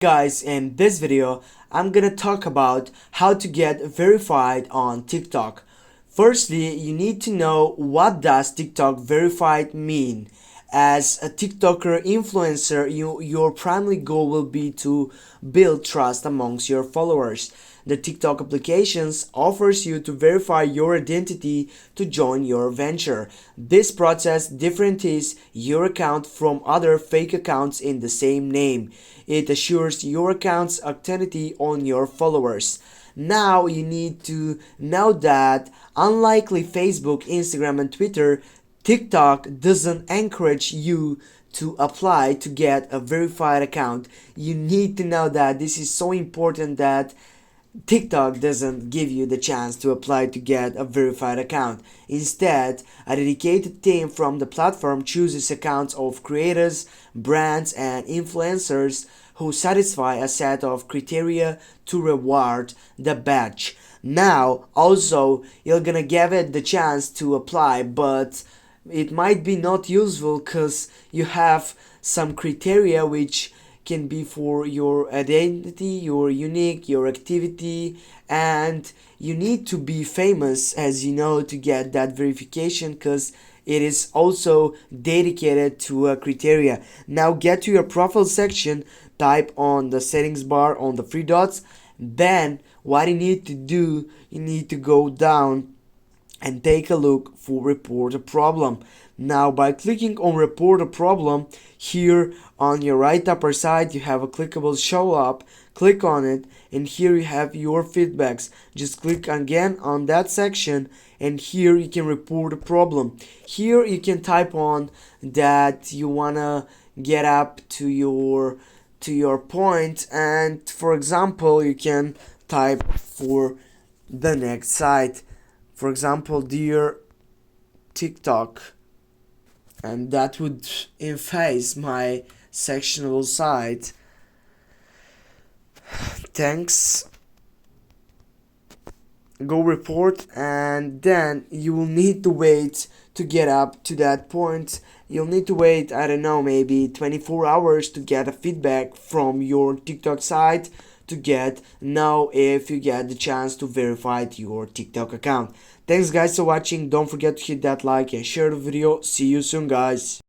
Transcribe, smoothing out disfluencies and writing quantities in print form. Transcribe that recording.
Guys, in this video I'm gonna talk about how to get verified on TikTok. Firstly, you need to know what does TikTok verified mean. As a TikToker influencer, your primary goal will be to build trust amongst your followers. The TikTok applications offers you to verify your identity to join your venture. This process differentiates your account from other fake accounts in the same name. It assures your account's authenticity on your followers. Now you need to know that unlikely Facebook, Instagram and Twitter, TikTok doesn't encourage you to apply to get a verified account. You need to know that this is so important that TikTok doesn't give you the chance to apply to get a verified account. Instead, a dedicated team from the platform chooses accounts of creators, brands, and influencers who satisfy a set of criteria to reward the badge. Now, also, you're gonna give it the chance to apply, but it might be not useful because you have some criteria which can be for your identity, your unique, your activity, and you need to be famous, as you know, to get that verification because it is also dedicated to a criteria. Now get to your profile section, type on the settings bar on the three dots. Then what you need to do, you need to go down and take a look for report a problem. Now by clicking on report a problem, here on your right upper side you have a clickable show up. Click on it and here you have your feedbacks. Just click again on that section and here you can report a problem. Here you can type on that you wanna get up to your point, and for example you can type for the next site, for example, dear TikTok, and that would efface my sectionable site. Thanks. Go report, and then you will need to wait to get up to that point. You'll need to wait, I don't know, maybe 24 hours to get a feedback from your TikTok site to know if you get the chance to verify your TikTok account. Thanks guys for watching. Don't forget to hit that like and share the video. See you soon guys.